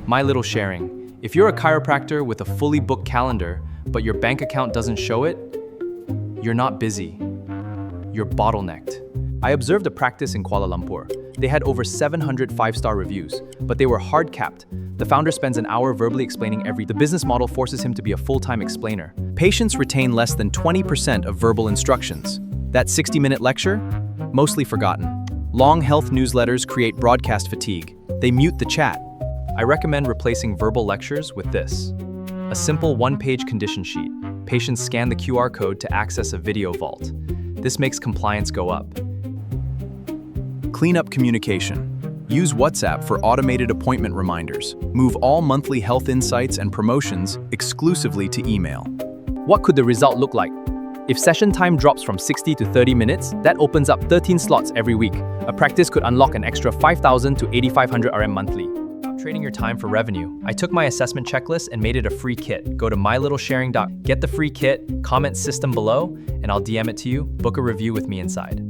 My little sharing. If you're a chiropractor with a fully booked calendar, but your bank account doesn't show it, you're not busy. You're bottlenecked. I observed a practice in Kuala Lumpur. They had over 700 five-star reviews, but they were hard-capped. The founder spends an hour verbally explaining The business model forces him to be a full-time explainer. Patients retain less than 20% of verbal instructions. That 60-minute lecture? Mostly forgotten. Long health newsletters create broadcast fatigue. They mute the chat. I recommend replacing verbal lectures with this. A simple one-page condition sheet. Patients scan the QR code to access a video vault. This makes compliance go up. Clean up communication. Use WhatsApp for automated appointment reminders. Move all monthly health insights and promotions exclusively to email. What could the result look like? If session time drops from 60 to 30 minutes, that opens up 13 slots every week. A practice could unlock an extra 5,000 to 8,500 RM monthly. Stop trading your time for revenue. I took my assessment checklist and made it a free kit. Go to mylittlesharing.com, get the free kit, comment system below, and I'll DM it to you. Book a review with me inside.